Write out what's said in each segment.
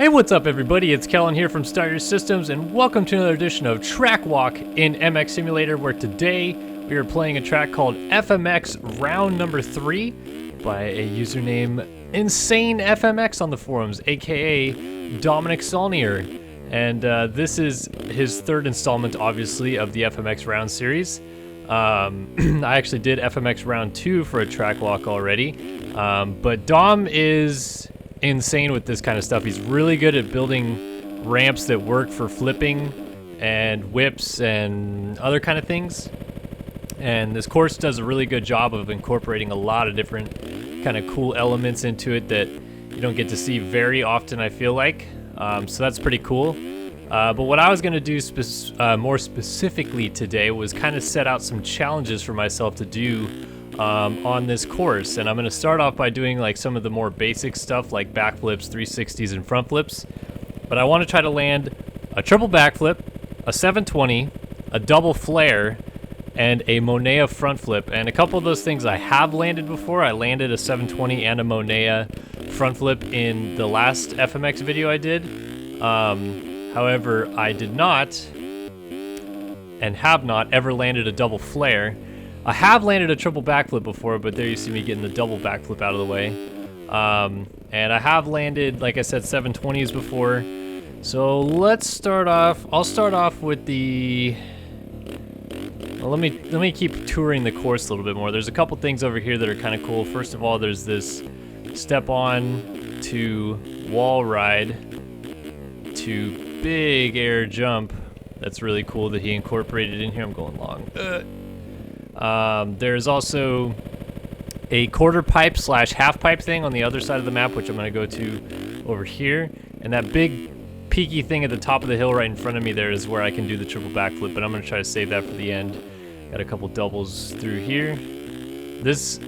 Hey, what's up everybody? It's Kellen here from Starter Systems, and welcome to another edition of Track Walk in MX Simulator, where today we are playing a track called FMX Round Number 3 by a username Insane FMX on the forums, aka Dominic Saulnier. And this is his third installment, obviously, of the FMX Round series. I actually did FMX Round 2 for a track walk already, but Dom is insane with this kind of stuff. He's really good at building ramps that work for flipping and whips and other kind of things. And this course does a really good job of incorporating a lot of different kind of cool elements into it that you don't get to see very often, I feel like. So that's pretty cool. But what I was going to do more specifically today was kind of set out some challenges for myself to do on this course. And I'm going to start off by doing like some of the more basic stuff like backflips, 360s, and front flips. But I want to try to land a triple backflip, a 720, a double flare, and a Monea front flip. And a couple of those things I have landed before. I landed a 720 and a Monea front flip in the last FMX video I did. However, I did not and have not ever landed a double flare. I have landed a triple backflip before, but there you see me getting the double backflip out of the way. And I have landed, like I said, 720s before. So let's start off. I'll start off with the... Well, let me keep touring the course a little bit more. There's a couple things over here that are kind of cool. First of all, there's this step on to wall ride to big air jump. That's really cool that he incorporated in here. I'm going long. There's also a quarter pipe / half pipe thing on the other side of the map, which I'm going to go to over here. And that big peaky thing at the top of the hill right in front of me there is where I can do the triple backflip, but I'm going to try to save that for the end. Got a couple doubles through here. This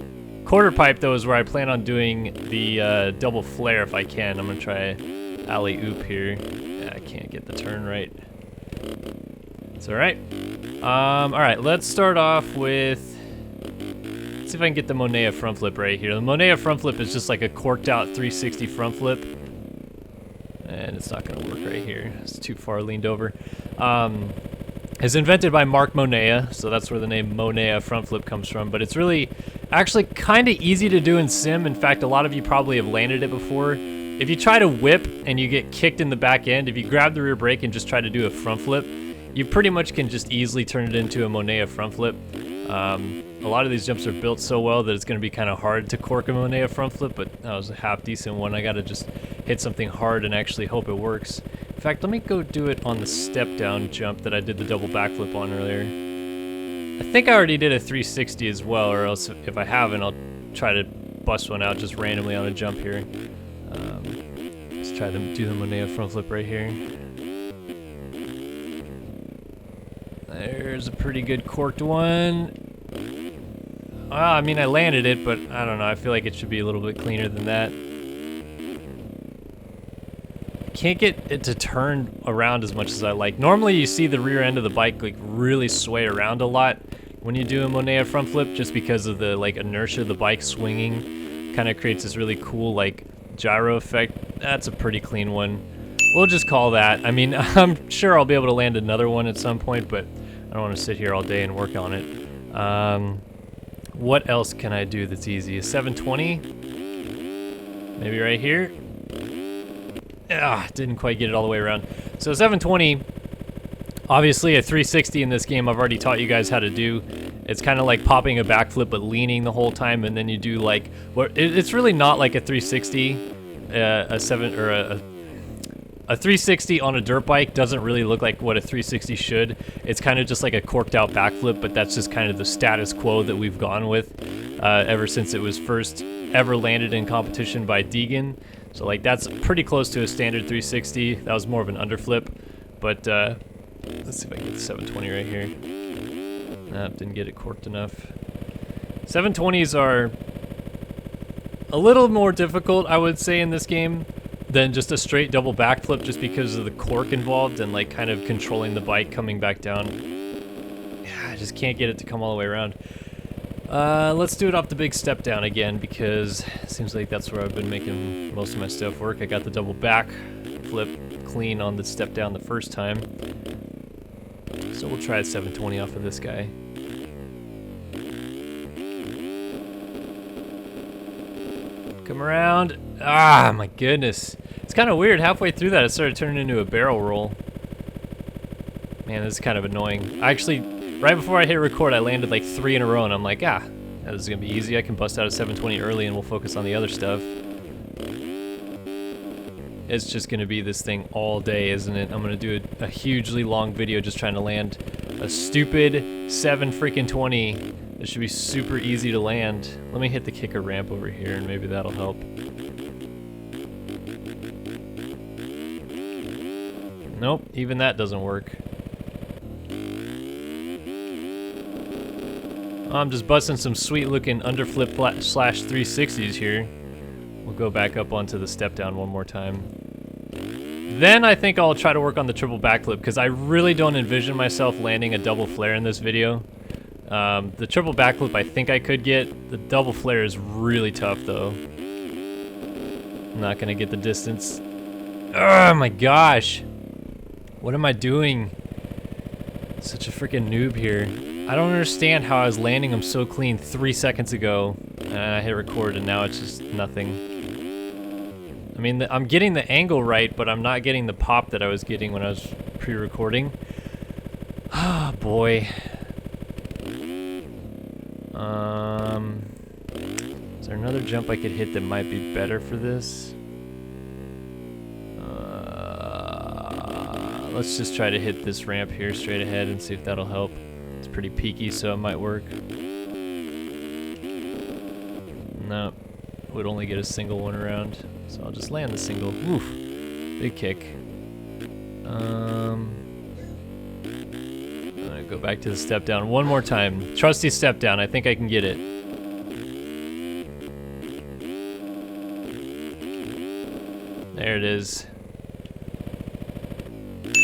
quarter pipe, though, is where I plan on doing the double flare if I can. I'm going to try alley-oop here. Yeah, I can't get the turn right. It's alright. Alright, let's start off with... Let's see if I can get the Monea front flip right here. The Monea front flip is just like a corked out 360 front flip. And it's not going to work right here. It's too far leaned over. It's invented by Mark Monea, so that's where the name Monea front flip comes from. But it's really actually kind of easy to do in sim. In fact, a lot of you probably have landed it before. If you try to whip and you get kicked in the back end, if you grab the rear brake and just try to do a front flip, you pretty much can just easily turn it into a Monea front flip. A lot of these jumps are built so well that it's going to be kind of hard to cork a Monea front flip, but that was a half decent one. I got to just hit something hard and actually hope it works. In fact, let me go do it on the step down jump that I did the double backflip on earlier. I think I already did a 360 as well, or else if I haven't, I'll try to bust one out just randomly on a jump here. Let's try to do the Monea front flip right here. There's a pretty good corked one. Well, I mean, I landed it, but I don't know. I feel like it should be a little bit cleaner than that. Can't get it to turn around as much as I like. Normally, you see the rear end of the bike like really sway around a lot when you do a Monea front flip, just because of the like inertia of the bike swinging. Kind of creates this really cool like gyro effect. That's a pretty clean one. We'll just call that. I mean, I'm sure I'll be able to land another one at some point, but I don't want to sit here all day and work on it. What else can I do that's easy? A 720? Maybe right here? Didn't quite get it all the way around. So 720, obviously a 360 in this game I've already taught you guys how to do. It's kind of like popping a backflip but leaning the whole time, and then you do like... It's really not like a 360, a 360 on a dirt bike doesn't really look like what a 360 should. It's kind of just like a corked out backflip, but that's just kind of the status quo that we've gone with ever since it was first ever landed in competition by Deegan. So like that's pretty close to a standard 360. That was more of an underflip, but let's see if I can get the 720 right here. Nope, didn't get it corked enough. 720s are a little more difficult, I would say, in this game than just a straight double backflip, just because of the cork involved and like kind of controlling the bike coming back down. Yeah, I just can't get it to come all the way around. Let's do it off the big step down again, because it seems like that's where I've been making most of my stuff work. I got the double back backflip clean on the step down the first time. So we'll try a 720 off of this guy. Come around. Ah, my goodness. It's kind of weird. Halfway through that, it started turning into a barrel roll. Man, this is kind of annoying. Actually, right before I hit record, I landed like 3 in a row, and I'm like, ah, this is going to be easy. I can bust out a 720 early, and we'll focus on the other stuff. It's just going to be this thing all day, isn't it? I'm going to do a hugely long video just trying to land a stupid 7 freaking 20. It should be super easy to land. Let me hit the kicker ramp over here, and maybe that'll help. Nope, even that doesn't work. I'm just busting some sweet looking underflip slash 360s here. We'll go back up onto the step down one more time. Then I think I'll try to work on the triple backflip, because I really don't envision myself landing a double flare in this video. The triple backflip I think I could get. The double flare is really tough though. I'm not gonna get the distance. Oh my gosh. What am I doing? Such a freaking noob here. I don't understand how I was landing them so clean 3 seconds ago, and I hit record and now it's just nothing. I mean, I'm getting the angle right, but I'm not getting the pop that I was getting when I was pre-recording. Ah, boy. Is there another jump I could hit that might be better for this? Let's just try to hit this ramp here straight ahead and see if that'll help. It's pretty peaky, so it might work. No, would only get a single one around, so I'll just land the single. Oof, big kick. I'm gonna go back to the step down one more time. Trusty step down, I think I can get it. There it is.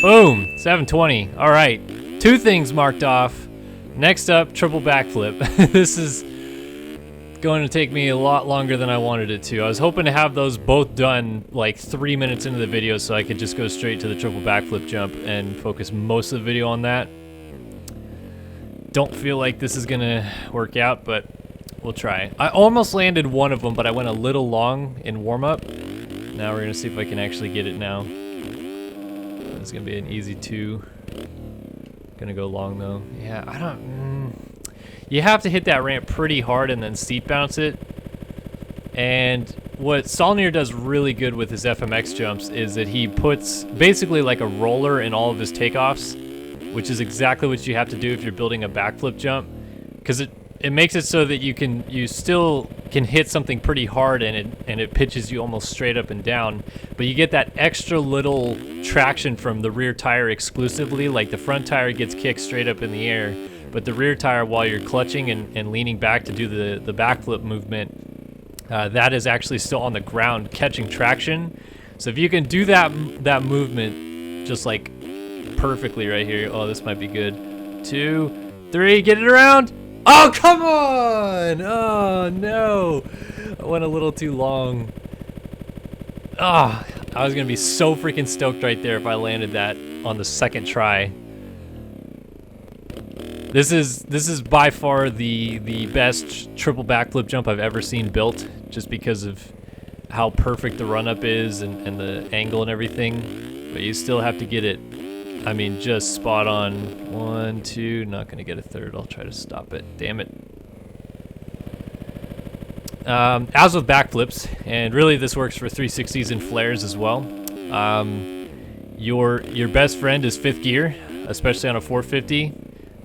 Boom! 720. Alright. 2 things marked off. Next up, triple backflip. This is going to take me a lot longer than I wanted it to. I was hoping to have those both done like 3 minutes into the video so I could just go straight to the triple backflip jump and focus most of the video on that. Don't feel like this is gonna work out, but we'll try. I almost landed one of them, but I went a little long in warm-up. Now we're gonna see if I can actually get it now. It's gonna be an easy 2. Gonna go long though. Yeah, I don't. You have to hit that ramp pretty hard and then seat bounce it. And what Saulnier does really good with his FMX jumps is that he puts basically like a roller in all of his takeoffs, which is exactly what you have to do if you're building a backflip jump, because it makes it so that you still can hit something pretty hard and it pitches you almost straight up and down, but you get that extra little traction from the rear tire exclusively. Like the front tire gets kicked straight up in the air, but the rear tire, while you're clutching and leaning back to do the backflip movement, that is actually still on the ground catching traction. So if you can do that movement just like perfectly right here, oh, this might be good. 2, 3, get it around. Oh, come on! Oh, no. I went a little too long. Ah, oh, I was going to be so freaking stoked right there if I landed that on the second try. This is by far the best triple backflip jump I've ever seen built, just because of how perfect the run-up is and the angle and everything. But you still have to get it, I mean, just spot on. 1, 2, not gonna get a third. I'll try to stop it. Damn it. As with backflips, and really this works for 360s and flares as well, your best friend is 5th gear, especially on a 450.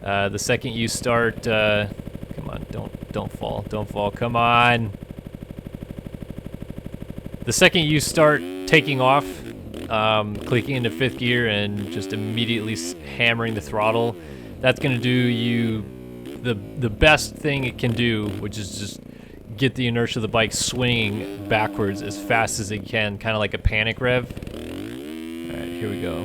The second you start, come on, don't fall, come on. The second you start taking off, clicking into 5th gear and just immediately hammering the throttle, that's gonna do you the best thing it can do, which is just get the inertia of the bike swinging backwards as fast as it can, kind of like a panic rev. All right, here we go.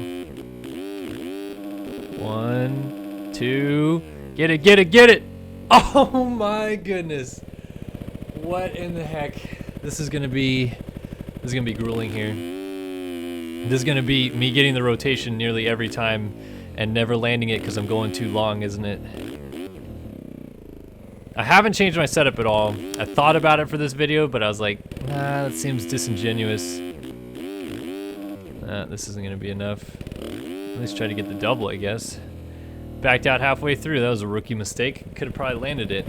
1, 2, get it! Oh my goodness! What in the heck? This is gonna be grueling here. This is gonna be me getting the rotation nearly every time and never landing it because I'm going too long, isn't it? I haven't changed my setup at all. I thought about it for this video, but I was like, nah, that seems disingenuous. This isn't gonna be enough. At least try to get the double, I guess. Backed out halfway through. That was a rookie mistake. Could have probably landed it.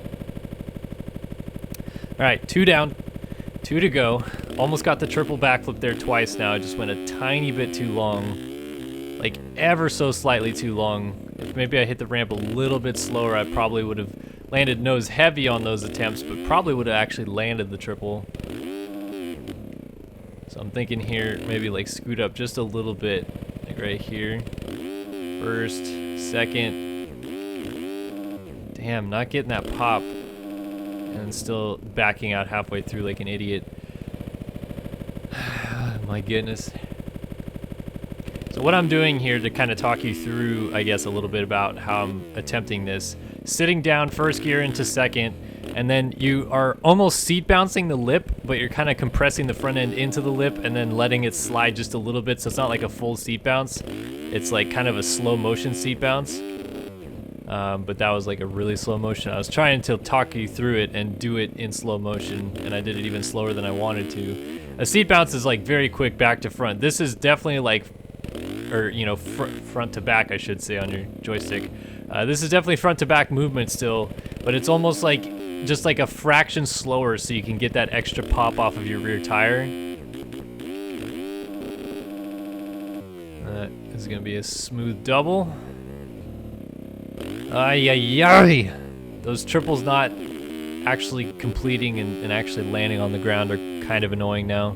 All right, 2 down, 2 to go. Almost got the triple backflip there twice now. I just went a tiny bit too long. Like ever so slightly too long. If maybe I hit the ramp a little bit slower, I probably would have landed nose heavy on those attempts, but probably would have actually landed the triple. So I'm thinking here, maybe like scoot up just a little bit, like right here. First, second. Damn, not getting that pop. And still backing out halfway through like an idiot. My goodness. So what I'm doing here to kind of talk you through, I guess, a little bit about how I'm attempting this. Sitting down first gear into second, and then you are almost seat bouncing the lip, but you're kind of compressing the front end into the lip and then letting it slide just a little bit, so it's not like a full seat bounce. It's like kind of a slow motion seat bounce. But that was like a really slow motion. I was trying to talk you through it and do it in slow motion, and I did it even slower than I wanted to. A seat bounce is like very quick back to front. This is definitely like, or you know, front to back, I should say, on your joystick. This is definitely front to back movement still, but it's almost like just like a fraction slower, so you can get that extra pop off of your rear tire. This is gonna be a smooth double. Ay, ay, ay. Those triples not actually completing and actually landing on the ground are kind of annoying now,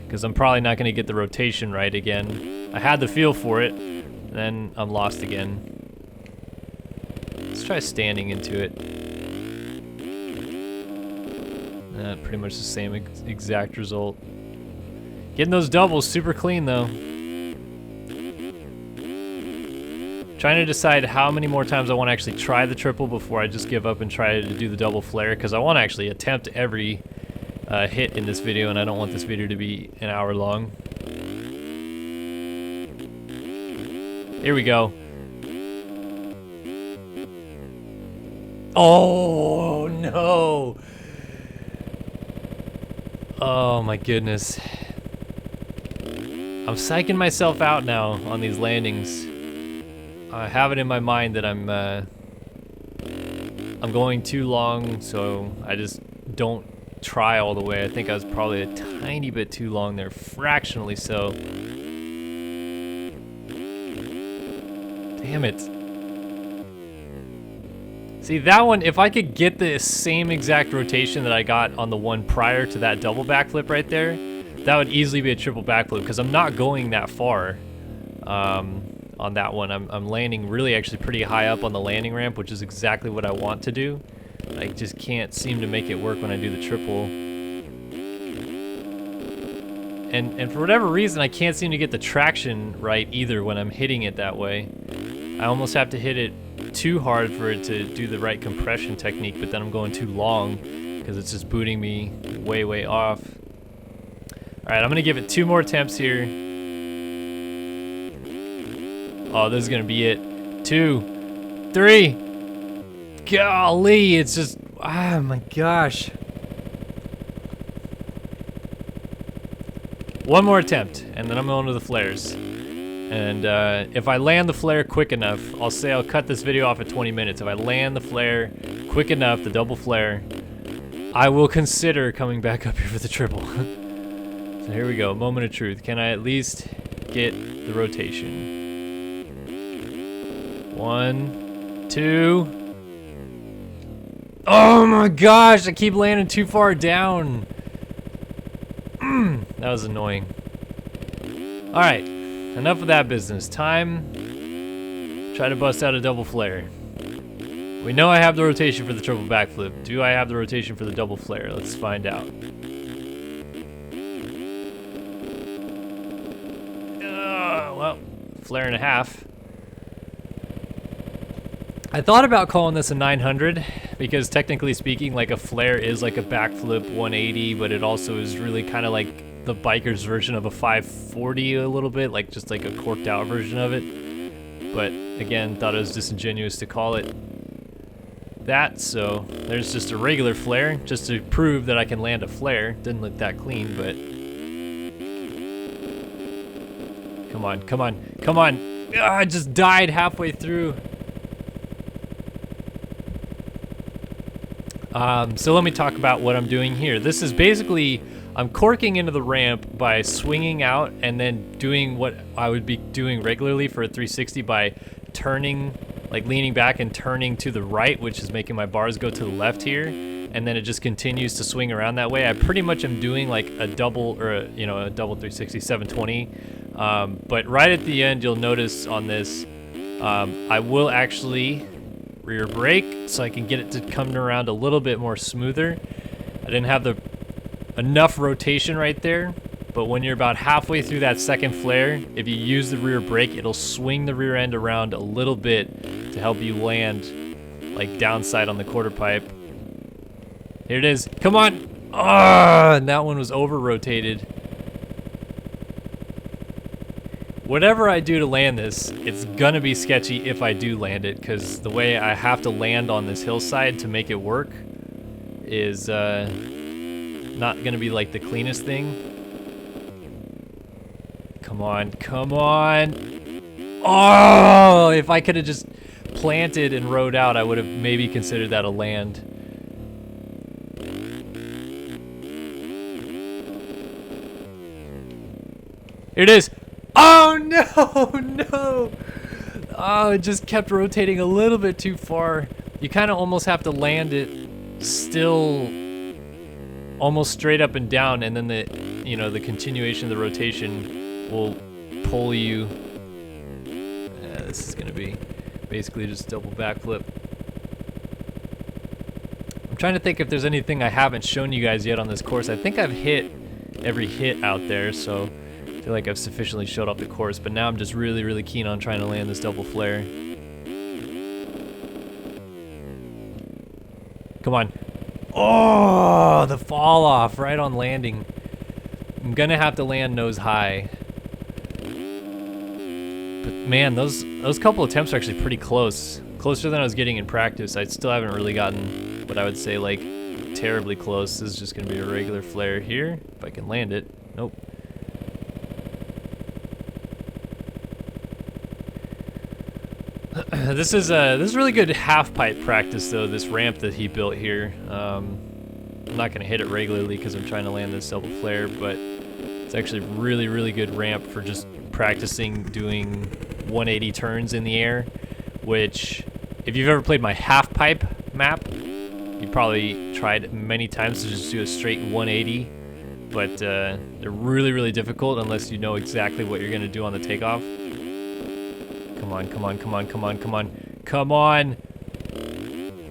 because I'm probably not going to get the rotation right again. I had the feel for it, and then I'm lost again. Let's try standing into it. Pretty much the same exact result. Getting those doubles super clean though. Trying to decide how many more times I want to actually try the triple before I just give up and try to do the double flare, because I want to actually attempt every hit in this video, and I don't want this video to be an hour long. Here we go. Oh no! Oh my goodness. I'm psyching myself out now on these landings. I have it in my mind that I'm going too long, so I just don't try all the way. I think I was probably a tiny bit too long there, fractionally so. Damn it. See, that one, if I could get the same exact rotation that I got on the one prior to that double backflip right there, that would easily be a triple backflip, because I'm not going that far. On that one, I'm landing really actually pretty high up on the landing ramp, which is exactly what I want to do. I just can't seem to make it work when I do the triple. And for whatever reason, I can't seem to get the traction right either when I'm hitting it that way. I almost have to hit it too hard for it to do the right compression technique, but then I'm going too long because it's just booting me way, way off. All right, I'm gonna give it 2 more attempts here. Oh, this is gonna be it. 2, 3. Golly, it's just, oh my gosh. 1 more attempt, and then I'm going to the flares. And if I land the flare quick enough, I'll say I'll cut this video off at 20 minutes. If I land the flare quick enough, the double flare, I will consider coming back up here for the triple. So here we go, moment of truth. Can I at least get the rotation? 1, 2. Oh my gosh, I keep landing too far down. That was annoying. All right, enough of that business. Time, try to bust out a double flare. We know I have the rotation for the triple backflip. Do I have the rotation for the double flare? Let's find out. Well, flare and a half. I thought about calling this a 900 because technically speaking, like a flare is like a backflip 180, but it also is really kind of like the biker's version of a 540 a little bit, like just like a corked out version of it. But again, thought it was disingenuous to call it that, so there's just a regular flare, just to prove that I can land a flare. Didn't look that clean, but come on, come on, come on. Ah, I just died halfway through. So let me talk about what I'm doing here. This is basically, I'm corking into the ramp by swinging out and then doing what I would be doing regularly for a 360 by turning, like leaning back and turning to the right, which is making my bars go to the left here. And then it just continues to swing around that way. I pretty much am doing like a double, or a double 360, 720. But right at the end, you'll notice on this, I will actually rear brake so I can get it to come around a little bit more smoother. I didn't have enough rotation right there, but when you're about halfway through that second flare, if you use the rear brake, it'll swing the rear end around a little bit to help you land like downside on the quarter pipe. Here it is. Come on. Ah, and that one was over rotated. Whatever I do to land this, it's gonna be sketchy if I do land it, because the way I have to land on this hillside to make it work is not gonna be like the cleanest thing. Come on, come on. Oh, if I could have just planted and rode out, I would have maybe considered that a land. Here it is. Oh no, no! Oh, it just kept rotating a little bit too far. You kind of almost have to land it still almost straight up and down, and then the continuation of the rotation will pull you. This is gonna be basically just double backflip. I'm trying to think if there's anything I haven't shown you guys yet on this course. I think I've hit every hit out there, so I feel like I've sufficiently showed off the course, but now I'm just really, really keen on trying to land this double flare. Come on. Oh, the fall off right on landing. I'm gonna have to land nose high. But man, those couple attempts are actually pretty close. Closer than I was getting in practice. I still haven't really gotten what I would say like terribly close. This is just gonna be a regular flare here, if I can land it. Nope. This is really good half pipe practice though, this ramp that he built here. I'm not gonna hit it regularly because I'm trying to land this double flare, but it's actually really, really good ramp for just practicing doing 180 turns in the air, which if you've ever played my half pipe map, you probably tried many times to just do a straight 180, but they're really, really difficult unless you know exactly what you're gonna do on the takeoff. Come on, come on, come on, come on, come on, come on.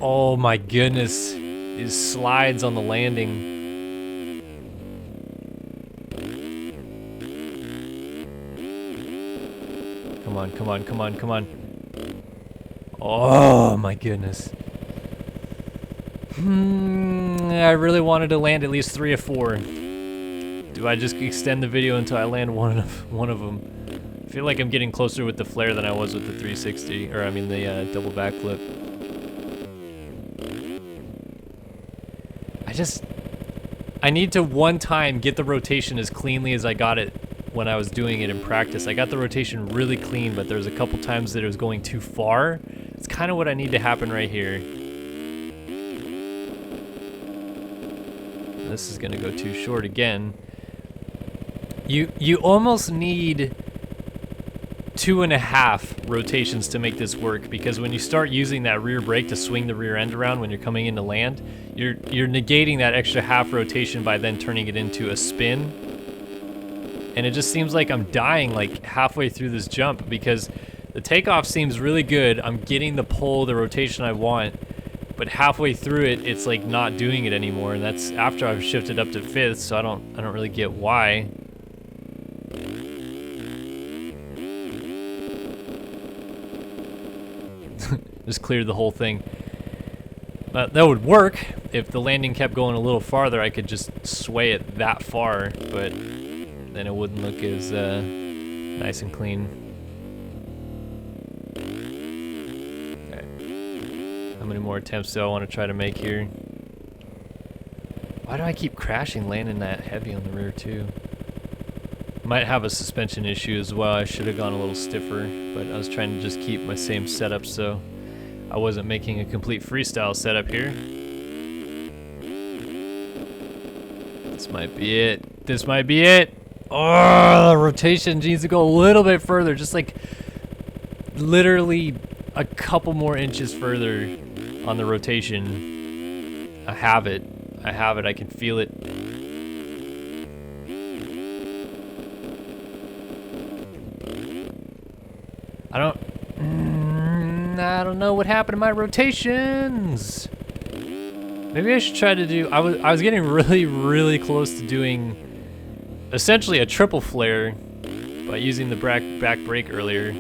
Oh my goodness, his slides on the landing. Come on, come on, come on, come on. Oh my goodness. I really wanted to land at least 3 or 4. Do I just extend the video until I land one of them? I feel like I'm getting closer with the flare than I was with the 360, or I mean the double backflip. I need to one time get the rotation as cleanly as I got it when I was doing it in practice. I got the rotation really clean, but there's a couple times that it was going too far. It's kind of what I need to happen right here. This is gonna go too short again. You almost need 2.5 rotations to make this work, because when you start using that rear brake to swing the rear end around when you're coming in to land, you're negating that extra half rotation by then turning it into a spin. And it just seems like I'm dying like halfway through this jump, because the takeoff seems really good. I'm getting the pull, the rotation I want, but halfway through it, it's like not doing it anymore, and that's after I've shifted up to 5th, so I don't really get why. Just cleared the whole thing. That would work if the landing kept going a little farther. I could just sway it that far, but then it wouldn't look as nice and clean. Okay. How many more attempts do I want to try to make here? Why do I keep crashing, landing that heavy on the rear too? Might have a suspension issue as well. I should have gone a little stiffer, but I was trying to just keep my same setup so I wasn't making a complete freestyle setup here. This might be it. This might be it. Oh, the rotation needs to go a little bit further, just like literally a couple more inches further on the rotation. I have it. I have it. I can feel it. I don't know what happened to my rotations. Maybe I should try to do. I was getting really close to doing essentially a triple flare by using the back brake earlier.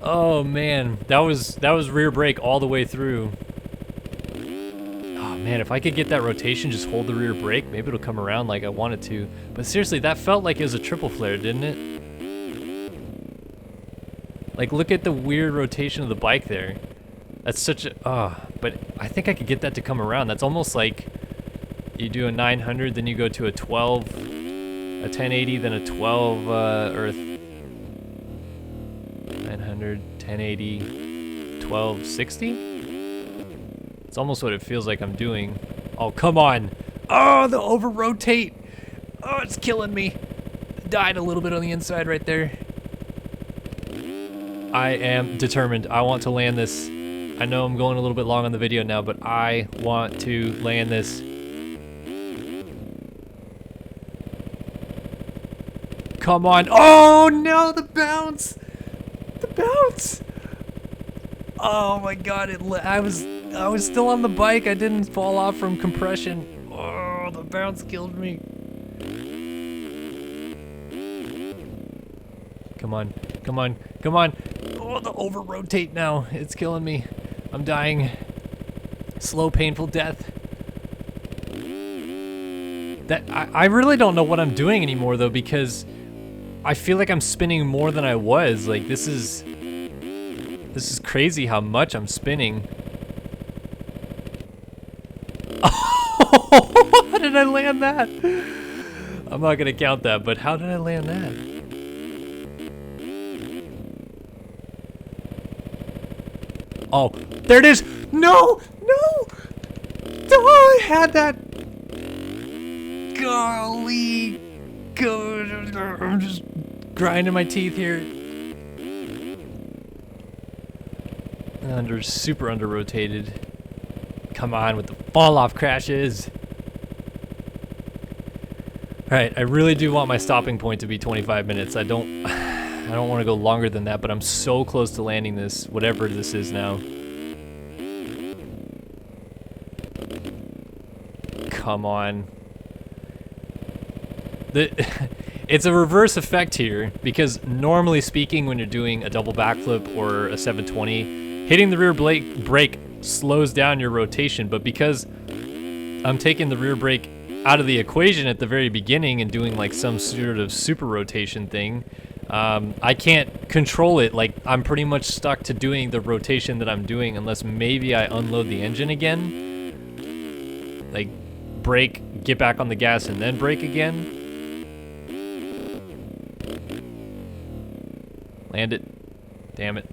Oh man, that was rear brake all the way through. Oh man, if I could get that rotation, just hold the rear brake, maybe it'll come around like I wanted to. But seriously, that felt like it was a triple flare, didn't it? Like, look at the weird rotation of the bike there. That's such a, but I think I could get that to come around. That's almost like you do a 900, then you go to a 12, a 1080, then a 12, or 900, 1080, 1260? It's almost what it feels like I'm doing. Oh, come on. Oh, the over rotate. Oh, it's killing me. Died a little bit on the inside right there. I am determined. I want to land this. I know I'm going a little bit long on the video now, but I want to land this. Come on. Oh no, the bounce. The bounce. Oh my god, I was still on the bike. I didn't fall off from compression. Oh, the bounce killed me. Come on. Come on. Come on. Oh, the over rotate now. It's killing me. I'm dying. Slow, painful death. I really don't know what I'm doing anymore though, because I feel like I'm spinning more than I was. Like, this is crazy how much I'm spinning. Oh, how did I land that? I'm not gonna count that, but how did I land that? Oh, there it is. No, no. Oh, I had that. Golly. Good. I'm just grinding my teeth here. Super under rotated. Come on with the fall off crashes. All right, I really do want my stopping point to be 25 minutes. I don't want to go longer than that, but I'm so close to landing this, whatever this is now. Come on. It's a reverse effect here, because normally speaking, when you're doing a double backflip or a 720, hitting the rear brake slows down your rotation, but because I'm taking the rear brake out of the equation at the very beginning and doing like some sort of super rotation thing, I can't control it. Like, I'm pretty much stuck to doing the rotation that I'm doing unless maybe I unload the engine again. Like, brake, get back on the gas, and then brake again. Land it. Damn it.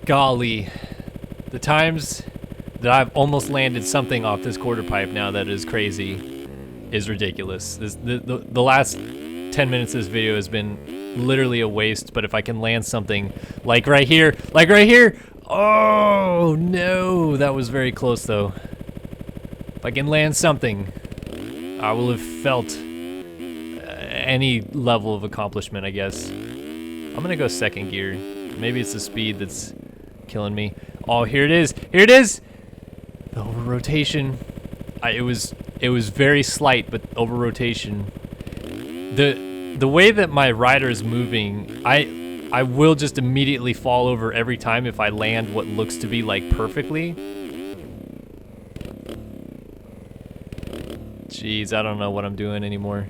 Golly. The times that I've almost landed something off this quarter pipe now that is crazy is ridiculous. The last 10 minutes of this video has been literally a waste, but if I can land something like right here, oh no, that was very close though. If I can land something, I will have felt any level of accomplishment, I guess. I'm gonna go second gear. Maybe it's the speed that's killing me. Oh, here it is. Here it is. The over rotation. It was very slight, but over rotation. The way that my rider is moving, I will just immediately fall over every time if I land what looks to be like perfectly. Jeez, I don't know what I'm doing anymore.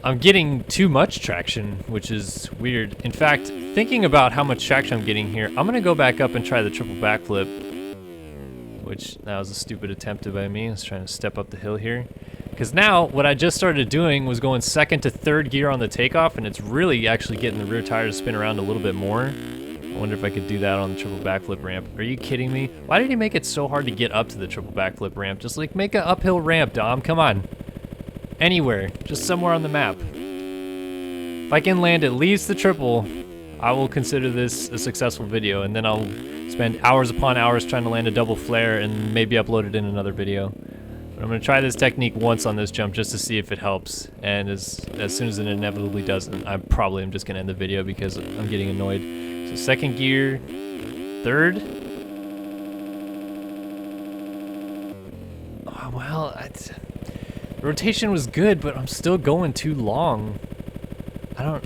I'm getting too much traction, which is weird. In fact, thinking about how much traction I'm getting here, I'm gonna go back up and try the triple backflip, which that was a stupid attempt by me. I was trying to step up the hill here. Because now, what I just started doing was going second to third gear on the takeoff, and it's really actually getting the rear tire to spin around a little bit more. I wonder if I could do that on the triple backflip ramp. Are you kidding me? Why did he make it so hard to get up to the triple backflip ramp? Just like make an uphill ramp, Dom, come on. Anywhere, just somewhere on the map. If I can land at least the triple, I will consider this a successful video, and then I'll spend hours upon hours trying to land a double flare and maybe upload it in another video. But I'm gonna try this technique once on this jump just to see if it helps, and as soon as it inevitably doesn't, I probably am just gonna end the video because I'm getting annoyed. So second gear, third. Oh, well, the rotation was good, but I'm still going too long. I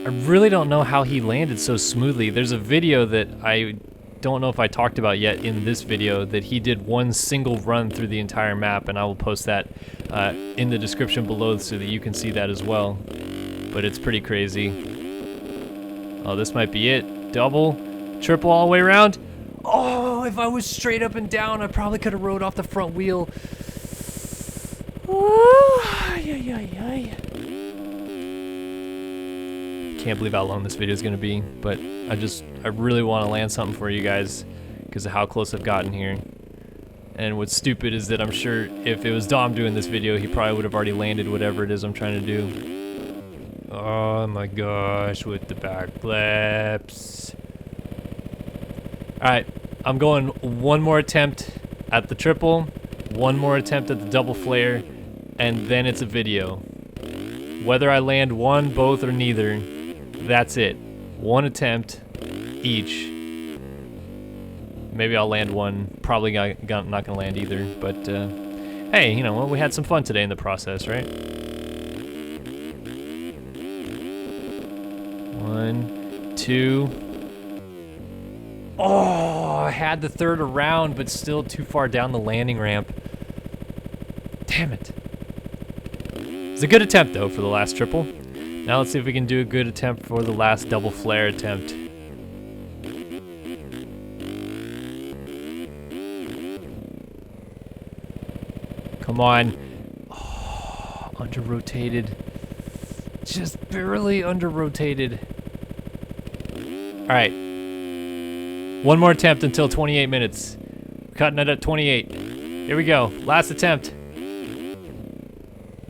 really don't know how he landed so smoothly. There's a video that I don't know if I talked about yet in this video that he did one single run through the entire map, and I will post that in the description below so that you can see that as well. But it's pretty crazy. Oh, this might be it. Double, triple all the way around. Oh, if I was straight up and down, I probably could have rode off the front wheel. Can't believe how long this video is going to be, but I really want to land something for you guys because of how close I've gotten here. And what's stupid is that I'm sure if it was Dom doing this video, he probably would have already landed whatever it is I'm trying to do. Oh my gosh, with the backflips. Alright, I'm going one more attempt at the triple, one more attempt at the double flare, and then it's a video. Whether I land one, both, or neither, that's it. One attempt each. Maybe I'll land one. Probably not gonna land either, but hey, you know what? We had some fun today in the process, right? 1, 2. Oh, I had the third around, but still too far down the landing ramp. Damn it. It's a good attempt, though, for the last triple. Now let's see if we can do a good attempt for the last double flare attempt. Come on. Oh, under-rotated. Just barely under-rotated. Alright. One more attempt until 28 minutes. Cutting it at 28. Here we go. Last attempt.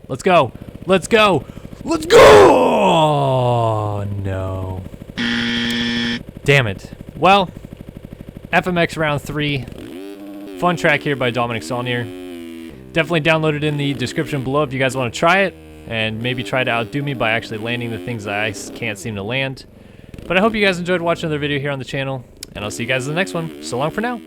Let's go. Let's go. Let's go! Oh, no. Damn it. Well, FMX round 3. Fun track here by Dominic Saulnier. Definitely download it in the description below if you guys want to try it, and maybe try to outdo me by actually landing the things that I can't seem to land. But I hope you guys enjoyed watching another video here on the channel, and I'll see you guys in the next one. So long for now.